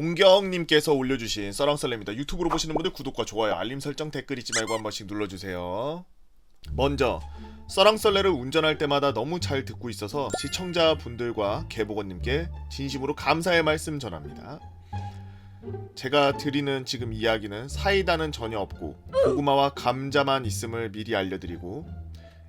공경님께서 올려주신 썰렁썰레입니다. 유튜브로 보시는 분들 구독과 좋아요, 알림 설정, 댓글 잊지 말고 한 번씩 눌러주세요. 먼저 썰렁썰레를 운전할 때마다 너무 잘 듣고 있어서 시청자분들과 개보건님께 진심으로 감사의 말씀 전합니다. 제가 드리는 지금 이야기는 사이다는 전혀 없고 고구마와 감자만 있음을 미리 알려드리고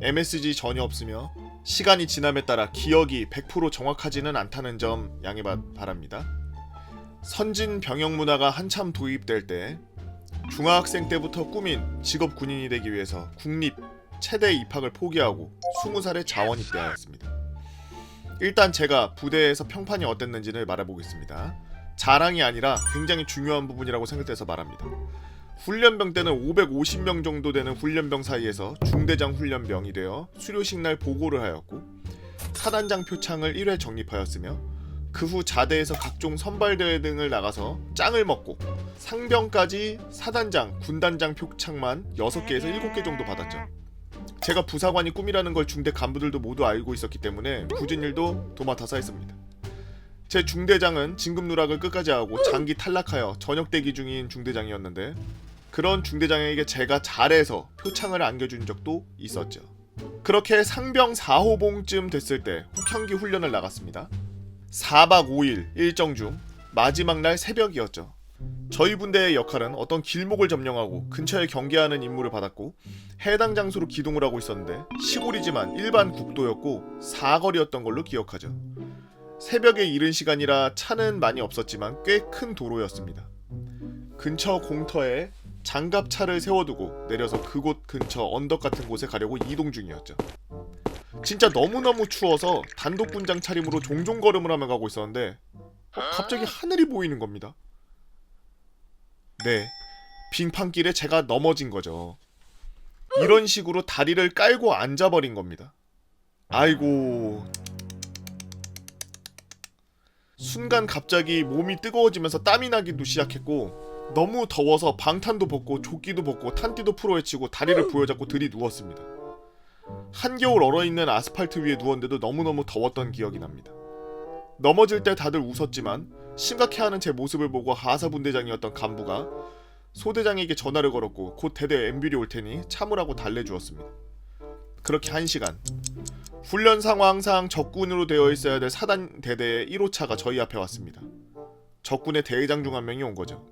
MSG 전혀 없으며 시간이 지남에 따라 기억이 100% 정확하지는 않다는 점 양해 바랍니다. 선진 병역 문화가 한참 도입될 때 중학생 때부터 꿈인 직업 군인이 되기 위해서 국립 체대 입학을 포기하고 20살에 자원 입대하였습니다. 일단 제가 부대에서 평판이 어땠는지를 말해보겠습니다. 자랑이 아니라 굉장히 중요한 부분이라고 생각돼서 말합니다. 훈련병 때는 550명 정도 되는 훈련병 사이에서 중대장 훈련병이 되어 수료식 날 보고를 하였고 사단장 표창을 1회 적립하였으며 그 후 자대에서 각종 선발대회 등을 나가서 짱을 먹고 상병까지 사단장, 군단장 표창만 6개에서 7개 정도 받았죠. 제가 부사관이 꿈이라는 걸 중대 간부들도 모두 알고 있었기 때문에 굳은 일도 도맡아서 했습니다. 제 중대장은 진급 누락을 끝까지 하고 장기 탈락하여 전역 대기 중인 중대장이었는데 그런 중대장에게 제가 잘해서 표창을 안겨준 적도 있었죠. 그렇게 상병 4호봉쯤 됐을 때 혹형기 훈련을 나갔습니다. 4박 5일 일정 중 마지막 날 새벽이었죠. 저희 분대의 역할은 어떤 길목을 점령하고 근처에 경계하는 임무를 받았고 해당 장소로 기동을 하고 있었는데 시골이지만 일반 국도였고 사거리였던 걸로 기억하죠. 새벽에 이른 시간이라 차는 많이 없었지만 꽤 큰 도로였습니다. 근처 공터에 장갑차를 세워두고 내려서 그곳 근처 언덕 같은 곳에 가려고 이동 중이었죠. 진짜 너무너무 추워서 단독군장 차림으로 종종 걸음을 하며 가고 있었는데 갑자기 하늘이 보이는 겁니다. 네, 빙판길에 제가 넘어진 거죠. 이런 식으로 다리를 깔고 앉아버린 겁니다. 아이고. 순간 갑자기 몸이 뜨거워지면서 땀이 나기도 시작했고 너무 더워서 방탄도 벗고 조끼도 벗고 탄띠도 풀어헤치고 다리를 부여잡고 들이누웠습니다. 한겨울 얼어있는 아스팔트 위에 누웠는데도 너무너무 더웠던 기억이 납니다. 넘어질 때 다들 웃었지만 심각해하는 제 모습을 보고 하사분대장이었던 간부가 소대장에게 전화를 걸었고 곧 대대 앰뷸리 올 테니 참으라고 달래주었습니다. 그렇게 1시간 훈련 상황상 적군으로 되어 있어야 될 사단 대대의 1호차가 저희 앞에 왔습니다. 적군의 대회장 중 한 명이 온 거죠.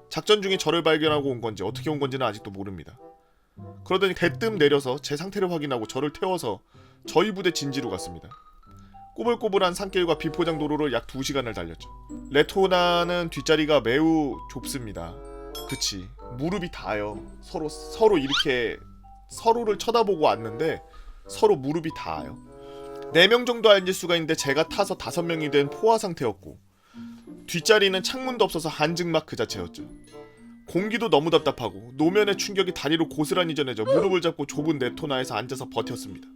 작전 중에 저를 발견하고 온 건지 어떻게 온 건지는 아직도 모릅니다. 그러더니 대뜸 내려서 제 상태를 확인하고 저를 태워서 저희 부대 진지로 갔습니다. 꼬불꼬불한 산길과 비포장 도로를 약 2시간을 달렸죠. 레토나는 뒷자리가 매우 좁습니다. 그치, 무릎이 닿아요. 서로 이렇게 서로를 쳐다보고 왔는데 서로 무릎이 닿아요. 4명 정도 앉을 수가 있는데 제가 타서 5명이 된 포화 상태였고 뒷자리는 창문도 없어서 한증막 그 자체였죠. 공기도 너무 답답하고 노면의 충격이 다리로 고스란히 전해져 무릎을 잡고 좁은 레토나에서 앉아서 버텼습니다.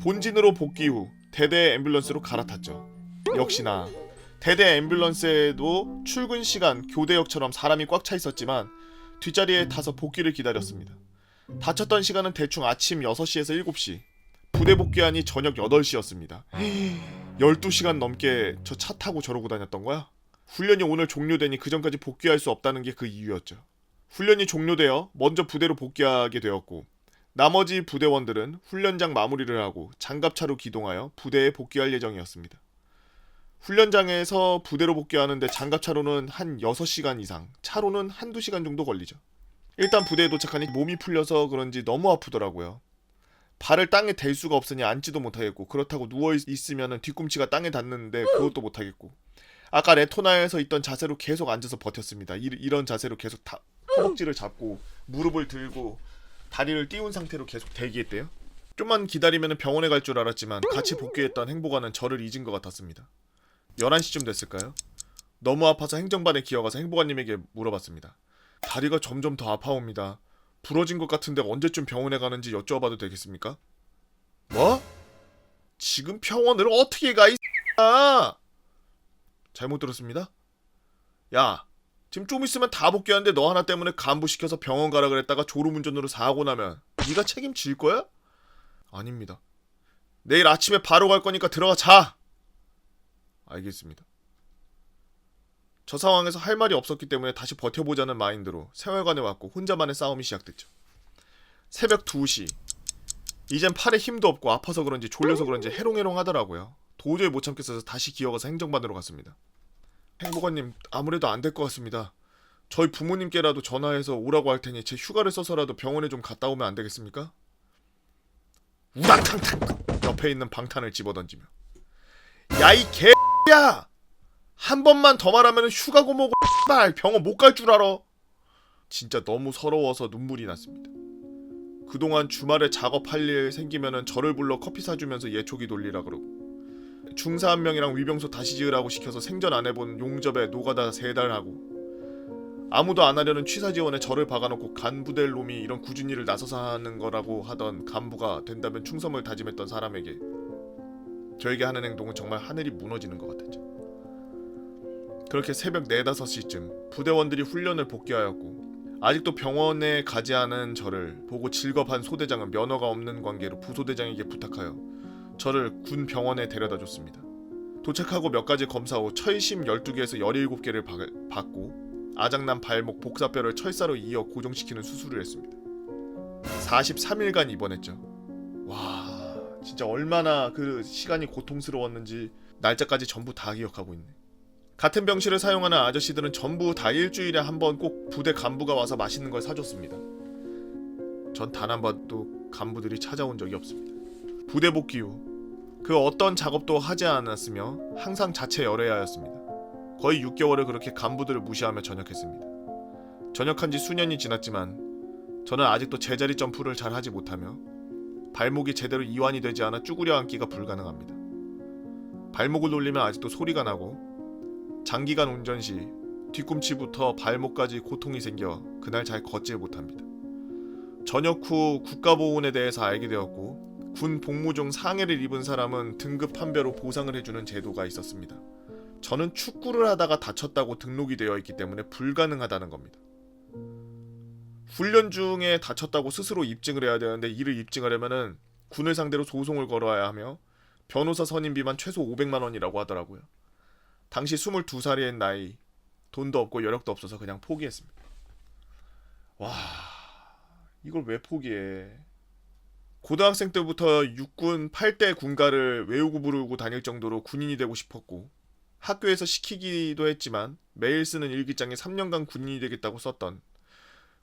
본진으로 복귀 후 대대 앰뷸런스로 갈아탔죠. 역시나 대대 앰뷸런스에도 출근 시간 교대역처럼 사람이 꽉 차 있었지만 뒷자리에 타서 복귀를 기다렸습니다. 다쳤던 시간은 대충 아침 6시에서 7시, 부대 복귀하니 저녁 8시였습니다. 12시간 넘게 저 차 타고 저러고 다녔던 거야? 훈련이 오늘 종료되니 그 전까지 복귀할 수 없다는 게 그 이유였죠. 훈련이 종료되어 먼저 부대로 복귀하게 되었고 나머지 부대원들은 훈련장 마무리를 하고 장갑차로 기동하여 부대에 복귀할 예정이었습니다. 훈련장에서 부대로 복귀하는데 장갑차로는 한 6시간 이상, 차로는 한두 시간 정도 걸리죠. 일단 부대에 도착하니 몸이 풀려서 그런지 너무 아프더라고요. 발을 땅에 댈 수가 없으니 앉지도 못하겠고 그렇다고 누워있으면 뒤꿈치가 땅에 닿는데 그것도 못하겠고 아까 레토나에서 있던 자세로 계속 앉아서 버텼습니다. 이런 자세로 계속 허벅지를 잡고 무릎을 들고 다리를 띄운 상태로 계속 대기했대요. 좀만 기다리면 병원에 갈 줄 알았지만 같이 복귀했던 행보관은 저를 잊은 것 같았습니다. 11시쯤 됐을까요? 너무 아파서 행정반에 기어가서 행보관님에게 물어봤습니다. 다리가 점점 더 아파옵니다. 부러진 것 같은데 언제쯤 병원에 가는지 여쭤봐도 되겠습니까? 뭐? 지금 병원을 어떻게 가, 이 X야! 잘못 들었습니다? 야, 지금 좀 있으면 다 복귀하는데 너 하나 때문에 간부시켜서 병원 가라 그랬다가 졸음운전으로 사고 나면 네가 책임질 거야? 아닙니다. 내일 아침에 바로 갈 거니까 들어가 자! 알겠습니다. 저 상황에서 할 말이 없었기 때문에 다시 버텨보자는 마인드로 생활관에 왔고 혼자만의 싸움이 시작됐죠. 새벽 2시. 이젠 팔에 힘도 없고 아파서 그런지 졸려서 그런지 해롱해롱 하더라고요. 도저히 못 참겠어서 다시 기어가서 행정반으로 갔습니다. 행복아님, 아무래도 안 될 것 같습니다. 저희 부모님께라도 전화해서 오라고 할 테니 제 휴가를 써서라도 병원에 좀 갔다 오면 안 되겠습니까? 우당탕탕 옆에 있는 방탄을 집어던지며, 야 이 개야! 한 번만 더 말하면 휴가 고모고 발 병원 못 갈 줄 알아. 진짜 너무 서러워서 눈물이 났습니다. 그동안 주말에 작업할 일 생기면은 저를 불러 커피 사주면서 예초기 돌리라 그러고, 중사 한 명이랑 위병소 다시 지으라고 시켜서 생전 안 해본 용접에 노가다 3달 하고, 아무도 안 하려는 취사 지원에 저를 박아놓고 간부될 놈이 이런 굳은 일을 나서서 하는 거라고 하던 간부가 된다면 충성을 다짐했던 사람에게 저에게 하는 행동은 정말 하늘이 무너지는 것 같았죠. 그렇게 새벽 4, 5시쯤 부대원들이 훈련을 복귀하였고, 아직도 병원에 가지 않은 저를 보고 질겁한 소대장은 면허가 없는 관계로 부소대장에게 부탁하여 저를 군 병원에 데려다 줬습니다. 도착하고 몇 가지 검사 후 철심 12개에서 17개를 받고 아작난 발목 복사뼈를 철사로 이어 고정시키는 수술을 했습니다. 43일간 입원했죠. 와, 진짜 얼마나 그 시간이 고통스러웠는지 날짜까지 전부 다 기억하고 있네. 같은 병실을 사용하는 아저씨들은 전부 다 일주일에 한 번 꼭 부대 간부가 와서 맛있는 걸 사줬습니다. 전 단 한 번도 간부들이 찾아온 적이 없습니다. 부대 복귀 후 그 어떤 작업도 하지 않았으며 항상 자체 열애하였습니다. 거의 6개월을 그렇게 간부들을 무시하며 전역했습니다. 전역한 지 수년이 지났지만 저는 아직도 제자리 점프를 잘 하지 못하며 발목이 제대로 이완이 되지 않아 쭈그려 앉기가 불가능합니다. 발목을 돌리면 아직도 소리가 나고, 장기간 운전 시 뒤꿈치부터 발목까지 고통이 생겨 그날 잘 걷질 못합니다. 전역 후 국가보훈에 대해서 알게 되었고, 군 복무 중 상해를 입은 사람은 등급 한 배로 보상을 해주는 제도가 있었습니다. 저는 축구를 하다가 다쳤다고 등록이 되어 있기 때문에 불가능하다는 겁니다. 훈련 중에 다쳤다고 스스로 입증을 해야 되는데, 이를 입증하려면은 군을 상대로 소송을 걸어야 하며 변호사 선임비만 최소 500만 원이라고 하더라고요. 당시 22살인 나이, 돈도 없고 여력도 없어서 그냥 포기했습니다. 와, 이걸 왜 포기해? 고등학생 때부터 육군 8대 군가를 외우고 부르고 다닐 정도로 군인이 되고 싶었고, 학교에서 시키기도 했지만 매일 쓰는 일기장에 3년간 군인이 되겠다고 썼던,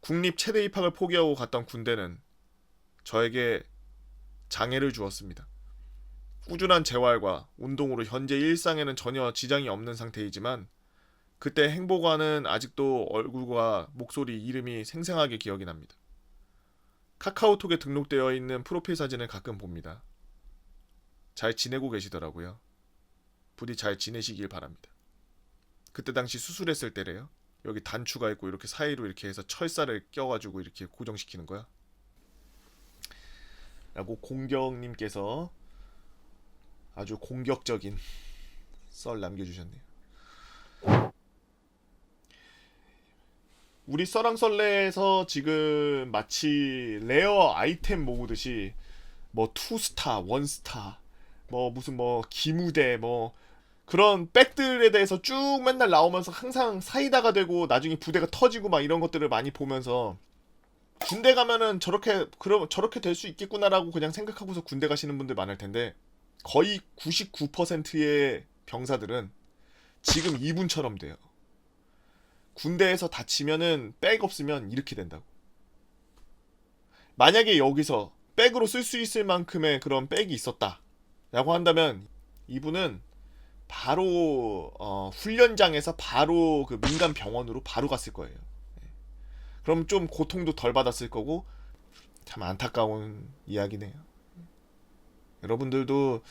국립 체대 입학을 포기하고 갔던 군대는 저에게 장애를 주었습니다. 꾸준한 재활과 운동으로 현재 일상에는 전혀 지장이 없는 상태이지만, 그때 행보관은 아직도 얼굴과 목소리, 이름이 생생하게 기억이 납니다. 카카오톡에 등록되어 있는 프로필 사진을 가끔 봅니다. 잘 지내고 계시더라고요. 부디 잘 지내시길 바랍니다. 그때 당시 수술했을 때래요. 여기 단추가 있고 이렇게 사이로 이렇게 해서 철사를 껴가지고 이렇게 고정시키는 거야. 라고 공격님께서 아주 공격적인 썰 남겨주셨네요. 우리 썰랑썰레에서 지금 마치 레어 아이템 모으듯이 뭐 2스타, 1스타, 뭐 무슨 뭐 기무대 뭐 그런 백들에 대해서 쭉 맨날 나오면서 항상 사이다가 되고 나중에 부대가 터지고 막 이런 것들을 많이 보면서, 군대 가면은 저렇게 될 수 있겠구나라고 그냥 생각하고서 군대 가시는 분들 많을 텐데, 거의 99%의 병사들은 지금 이분처럼 돼요. 군대에서 다치면은 백 없으면 이렇게 된다고. 만약에 여기서 백으로 쓸 수 있을 만큼의 그런 백이 있었다 라고 한다면, 이분은 바로 훈련장에서 바로 그 민간 병원으로 바로 갔을 거예요. 그럼 좀 고통도 덜 받았을 거고, 참 안타까운 이야기네요. 여러분들도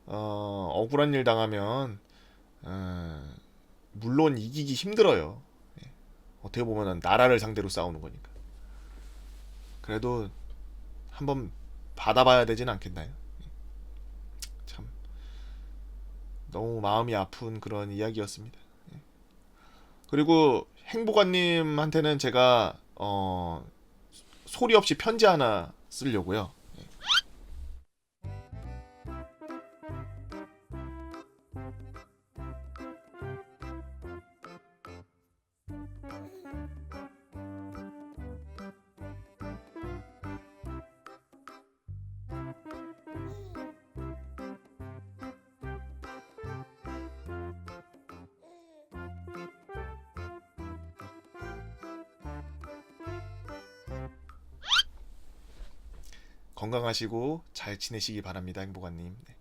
억울한 일 당하면 물론 이기기 힘들어요. 어떻게 보면 나라를 상대로 싸우는 거니까. 그래도 한번 받아봐야 되진 않겠나요? 참 너무 마음이 아픈 그런 이야기였습니다. 그리고 행복아님한테는 제가 소리 없이 편지 하나 쓰려고요. 건강하시고 잘 지내시기 바랍니다. 행복한님. 네.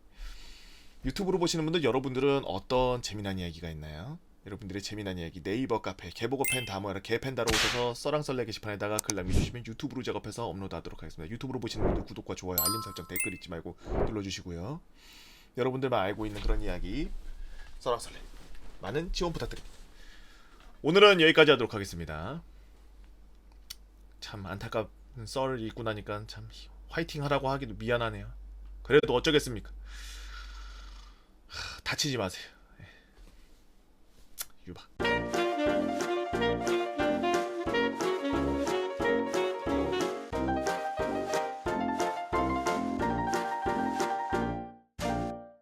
유튜브로 보시는 분들 여러분들은 어떤 재미난 이야기가 있나요? 여러분들의 재미난 이야기 네이버 카페 개보고 펜 다모여라 개펜다로 오셔서 써랑썰레 게시판에다가 글 남겨주시면 유튜브로 작업해서 업로드하도록 하겠습니다. 유튜브로 보시는 분들 구독과 좋아요 알림 설정 댓글 잊지 말고 눌러주시고요. 여러분들만 알고 있는 그런 이야기 써랑썰레 많은 지원 부탁드립니다. 오늘은 여기까지 하도록 하겠습니다. 참 안타까운 썰을 읽고 나니까 참 화이팅 하라고 하기도 미안하네요. 그래도 어쩌겠습니까. 다치지 마세요.